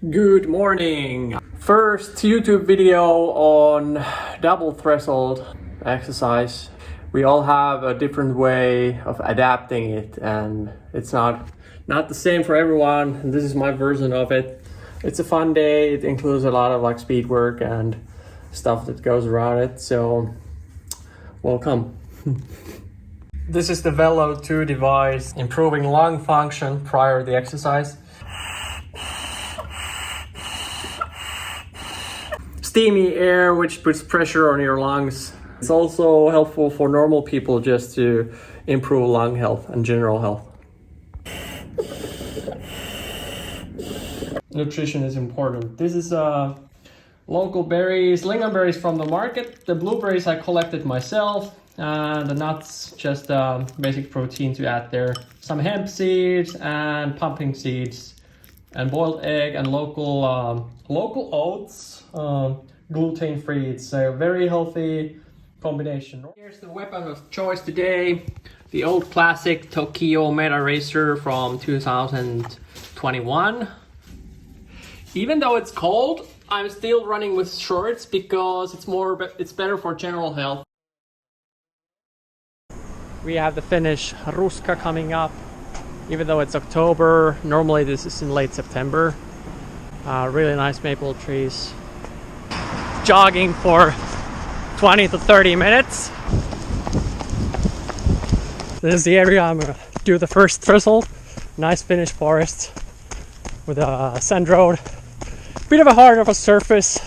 Good morning! First YouTube video on double threshold exercise. We all have a different way of adapting it, and it's not the same for everyone. And this is my version of it. It's a fun day. It includes a lot of like speed work and stuff that goes around it. So welcome. This is the Velo 2 device, improving lung function prior to the exercise. Steamy air which puts pressure on your lungs. It's also helpful for normal people just to improve lung health and general health. Nutrition is important. This is local berries, lingonberries from the market. The blueberries I collected myself. The nuts, just basic protein to add there. Some hemp seeds and pumpkin seeds, and boiled egg and local oats. Gluten-free. It's a very healthy combination. Here's the weapon of choice today. The old classic Tokyo Meta Racer from 2021. Even though it's cold, I'm still running with shorts because it's better for general health. We have the Finnish Ruska coming up. Even though it's October, normally this is in late September. Really nice maple trees. Jogging for 20 to 30 minutes. This is the area I'm gonna do the first Thresold. Nice Finnish forest with a sand road. Bit of a hard of a surface,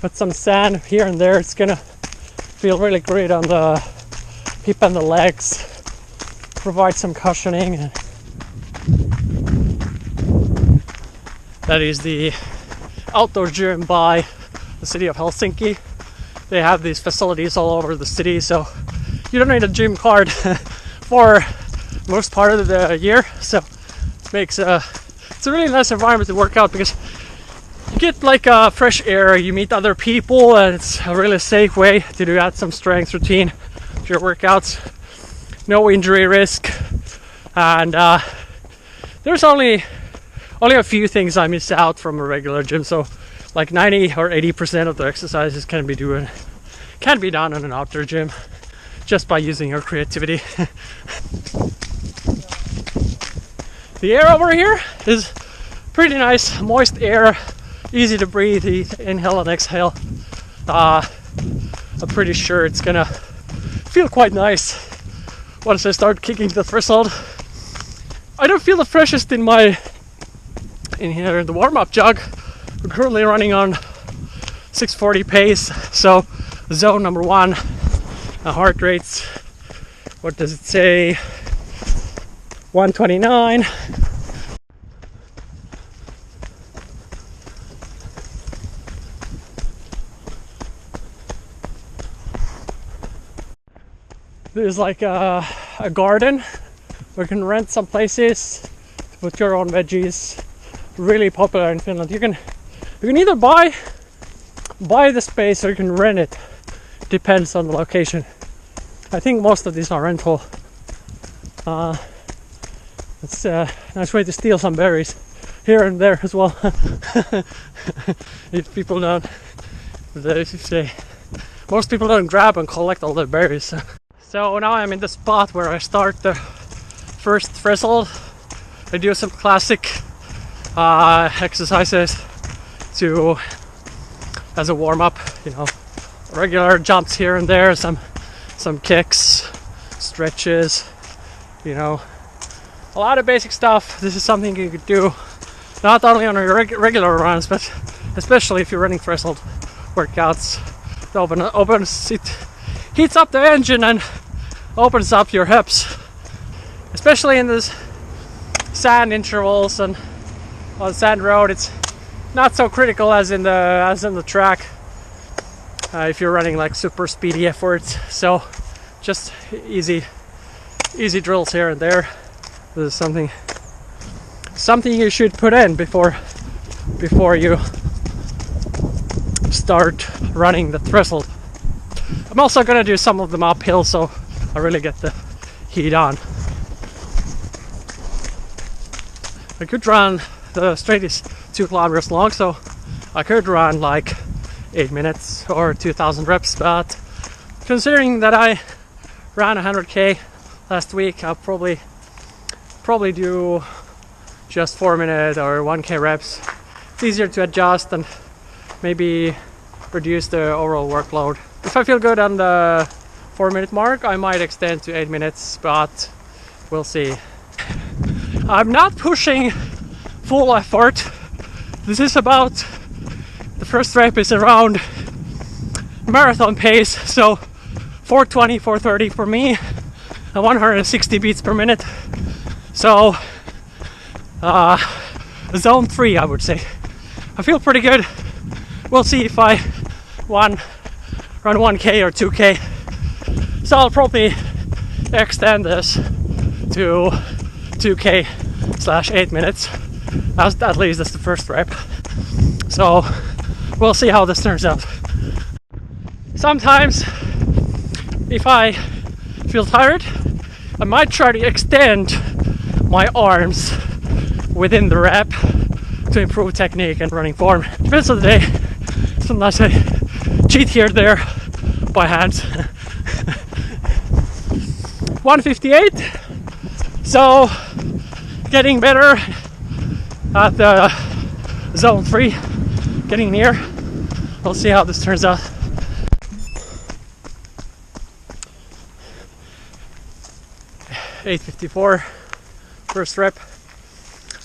but some sand here and there. It's gonna feel really great on the hip and the legs. Provide some cushioning. That is the outdoor gym by the city of Helsinki. They have these facilities all over the city, so you don't need a gym card for most part of the year. So it makes it's a really nice environment to work out because you get like fresh air, you meet other people, and it's a really safe way to add some strength routine to your workouts. No injury risk, and there's only a few things I miss out from a regular gym, so like 90 or 80% of the exercises can be done in an outdoor gym just by using your creativity. The air over here is pretty nice, moist air, easy to breathe, inhale and exhale. I'm pretty sure it's gonna feel quite nice once I start kicking the Thresold. I don't feel the freshest in here in the warm-up jog. We're currently running on 640 pace, so zone number 1. Heart rate's, what does it say? 129. There's like a garden where you can rent some places to put your own veggies. Really popular in Finland. You can either buy the space or you can rent it. Depends on the location. I think most of these are rental. It's a nice way to steal some berries here and there as well. If people don't, most people don't grab and collect all the berries. So now I'm in the spot where I start the first Thresold. I do some classic exercises as a warm-up, regular jumps here and there, some kicks, stretches, a lot of basic stuff. This is something you could do not only on your regular runs, but especially if you're running Thresold workouts. It heats up the engine and opens up your hips, especially in this sand intervals and on sand road. It's not so critical as in the track if you're running like super speedy efforts. So just easy drills here and there. This is something you should put in before you start running the Thresold. I'm also gonna do some of them uphill, so I really get the heat on. I could run the straightest 2 kilometers long, so I could run like 8 minutes or 2,000 reps, but considering that I ran 100k last week, I'll probably do just 4-minute or 1k reps. It's easier to adjust and maybe reduce the overall workload. If I feel good on the 4-minute mark, I might extend to 8 minutes, but we'll see. I'm not pushing full effort. This is about, the first rep is around marathon pace, so 420, 430 for me, and 160 beats per minute. So zone 3, I would say. I feel pretty good. We'll see if I run 1k or 2k. So I'll probably extend this to 2k/8 minutes. At least that's the first rep. So we'll see how this turns out. Sometimes if I feel tired, I might try to extend my arms within the rep to improve technique and running form. Depends on the day. Sometimes I cheat here and there by hands. 158. So getting better at the zone 3, getting near. We'll see how this turns out. .854 first rep.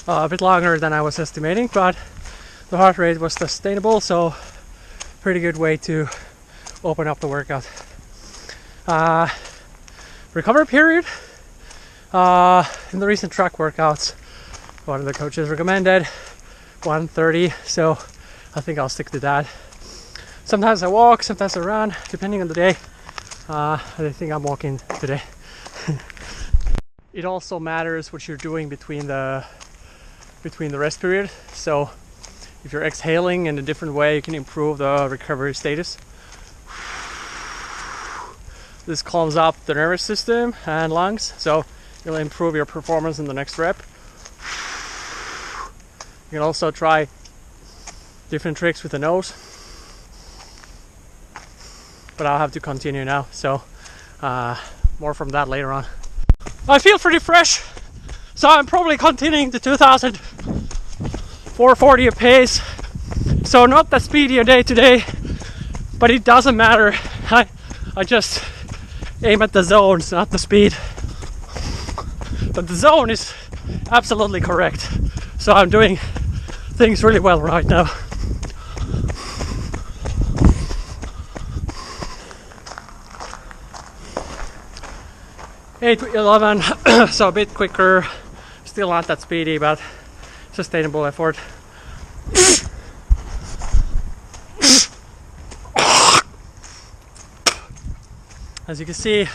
A bit longer than I was estimating, but the heart rate was sustainable, so pretty good way to open up the workout. Recovery period. In the recent track workouts, one of the coaches recommended 130, so I think I'll stick to that. Sometimes I walk, sometimes I run, depending on the day. I think I'm walking today. It also matters what you're doing between the rest period. So if you're exhaling in a different way, you can improve the recovery status. This calms up the nervous system and lungs, so you'll improve your performance in the next rep. You can also try different tricks with the nose, but I'll have to continue now, so more from that later on. I feel pretty fresh, so I'm probably continuing the 2,440 a pace, so not that speedy a day today, but it doesn't matter. I just aim at the zones, not the speed. But the zone is absolutely correct, so I'm doing things really well right now. .811, so a bit quicker, still not that speedy, but sustainable effort. As you can see,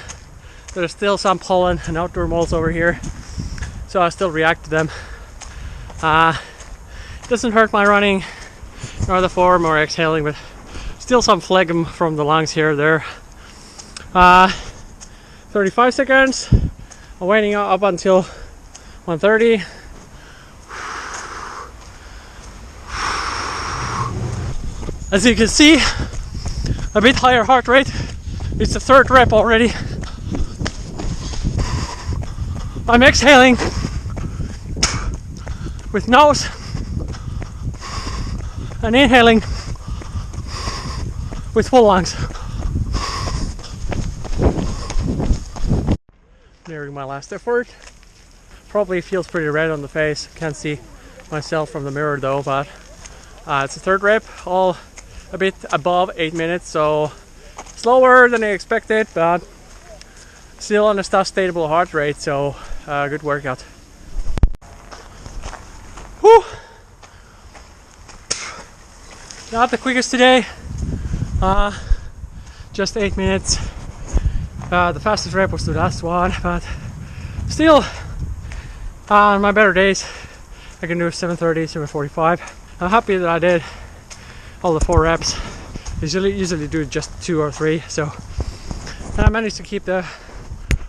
there's still some pollen and outdoor moles over here, so I still react to them. It doesn't hurt my running, nor the form or exhaling, but still some phlegm from the lungs here or there. 35 seconds. I'm waiting up until 130. As you can see, a bit higher heart rate. It's the third rep already. I'm exhaling with nose and inhaling with full lungs. Nearing my last effort. Probably feels pretty red on the face. Can't see myself from the mirror though, but it's the third rep, all a bit above 8 minutes, so slower than I expected, but still on a sustainable heart rate, so good workout. Whew. Not the quickest today, just 8 minutes. The fastest rep was the last one, but still on my better days I can do 7:30, 7:45. I'm happy that I did all the 4 reps. Usually do just 2 or 3, so I managed to keep the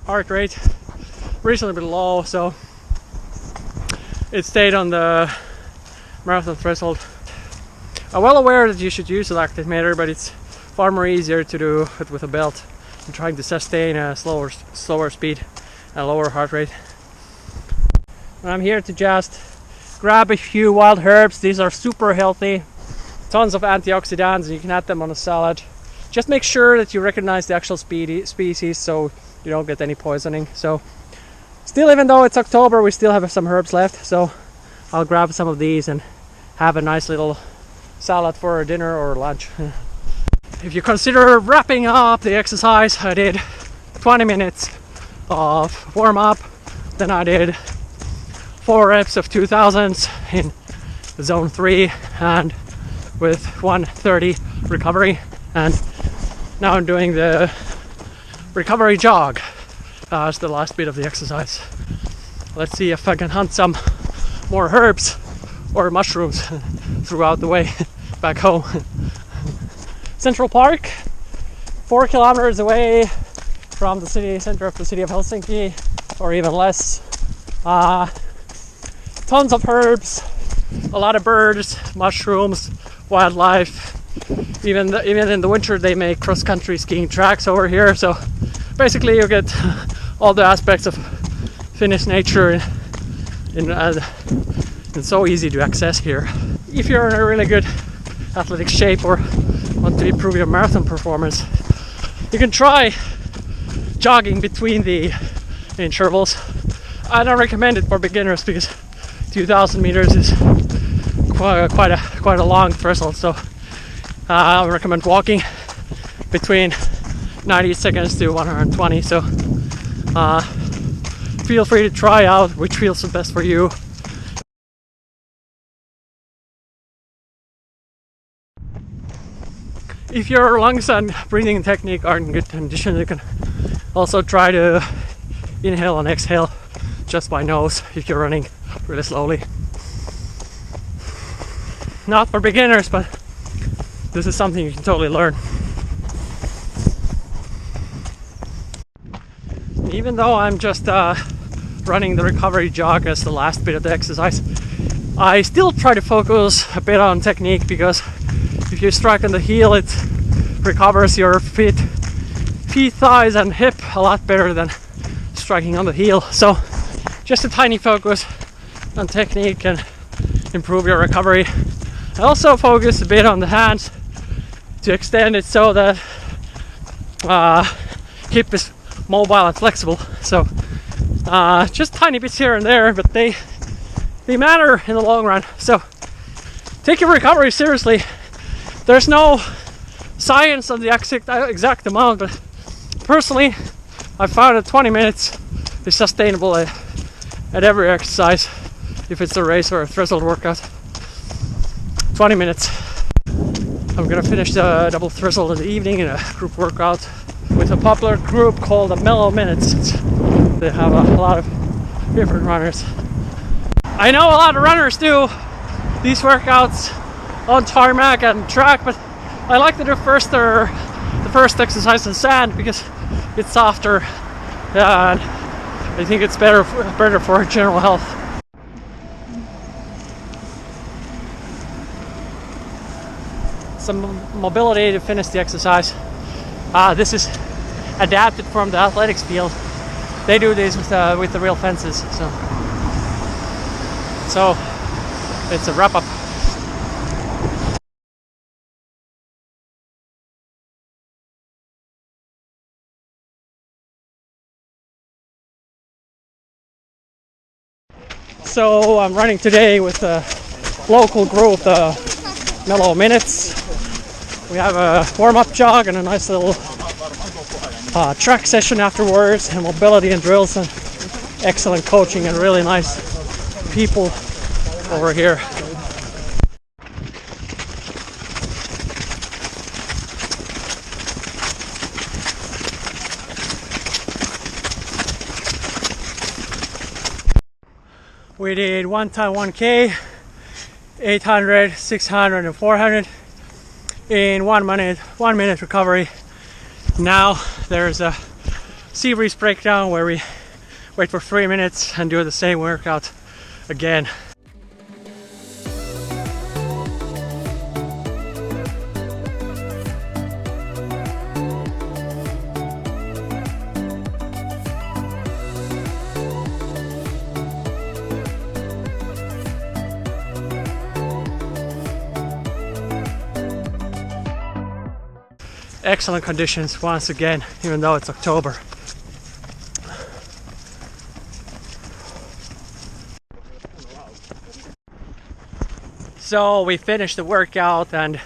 heart rate reasonably low, so it stayed on the marathon threshold. I'm well aware that you should use a lactate meter, but it's far more easier to do it with a belt and trying to sustain a slower speed and a lower heart rate. And I'm here to just grab a few wild herbs. These are super healthy, tons of antioxidants, and you can add them on a salad. Just make sure that you recognize the actual species so you don't get any poisoning. So still, even though it's October, we still have some herbs left, so I'll grab some of these and have a nice little salad for dinner or lunch. If you consider wrapping up the exercise, I did 20 minutes of warm-up, then I did 4 reps of 2000s in zone 3 and with 130 recovery, and now I'm doing the recovery jog as the last bit of the exercise. Let's see if I can hunt some more herbs or mushrooms throughout the way back home. Central Park, 4 kilometers away from the city center of the city of Helsinki, or even less. Tons of herbs, a lot of birds, mushrooms, wildlife. Even in the winter they make cross-country skiing tracks over here, so basically you get all the aspects of Finnish nature and so easy to access here. If you're in a really good athletic shape or want to improve your marathon performance, you can try jogging between the intervals. I don't recommend it for beginners because 2000 meters is quite a long threshold, so I recommend walking between 90 seconds to 120. So feel free to try out which feels the best for you. If your lungs and breathing technique aren't in good condition, you can also try to inhale and exhale just by nose if you're running really slowly. Not for beginners, but this is something you can totally learn. Even though I'm just running the recovery jog as the last bit of the exercise, I still try to focus a bit on technique, because if you strike on the heel, it recovers your feet, thighs and hip a lot better than striking on the heel. So just a tiny focus on technique can improve your recovery. I also focus a bit on the hands to extend it so that hip is mobile and flexible. So just tiny bits here and there, but they matter in the long run. So take your recovery seriously. There's no science on the exact amount, but personally I found that 20 minutes is sustainable at every exercise, if it's a race or a threshold workout. 20 minutes. I'm gonna finish the double threshold in the evening in a group workout with a popular group called the Mellow Minutes. They have a lot of different runners. I know a lot of runners do these workouts on tarmac and track, but I like to do the first exercise in sand because it's softer and I think it's better for general health. Some mobility to finish the exercise. This is adapted from the athletics field. They do this with the real fences, so it's a wrap up. So I'm running today with a local group, Mellow Minutes. We have a warm-up jog and a nice little track session afterwards, and mobility and drills and excellent coaching and really nice people over here. We did 1 time 1K, 800, 600 and 400 in 1 minute recovery. Now there's a series breakdown where we wait for 3 minutes and do the same workout again. excellent conditions once again, even though it's October. So we finished the workout, and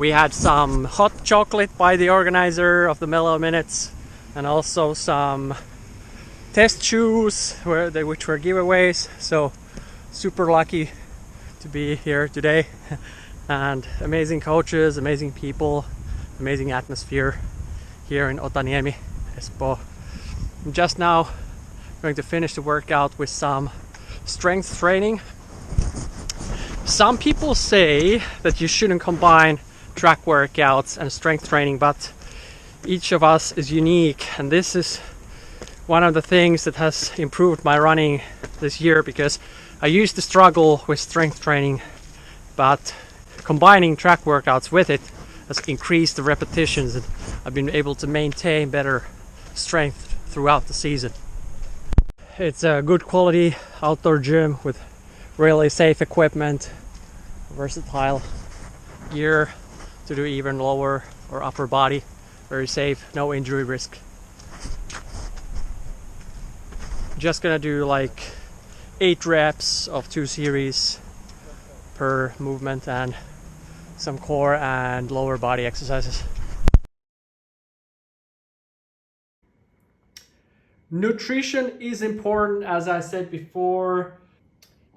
we had some hot chocolate by the organizer of the Mellow Minutes, and also some test shoes which were giveaways. So super lucky to be here today, and amazing coaches, amazing people, amazing atmosphere here in Otaniemi, Espoo. I'm just now going to finish the workout with some strength training. Some people say that you shouldn't combine track workouts and strength training, but each of us is unique, and this is one of the things that has improved my running this year, because I used to struggle with strength training, but combining track workouts with it has increased the repetitions, and I've been able to maintain better strength throughout the season. It's a good quality outdoor gym with really safe equipment, versatile gear to do even lower or upper body, very safe, no injury risk. Just gonna do like 8 reps of 2 series per movement, and some core and lower body exercises. Nutrition is important, as I said before.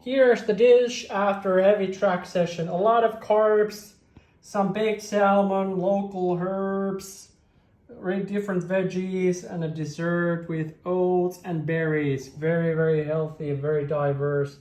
Here's the dish after a heavy track session. A lot of carbs, some baked salmon, local herbs, different veggies, and a dessert with oats and berries. Very, very healthy, very diverse.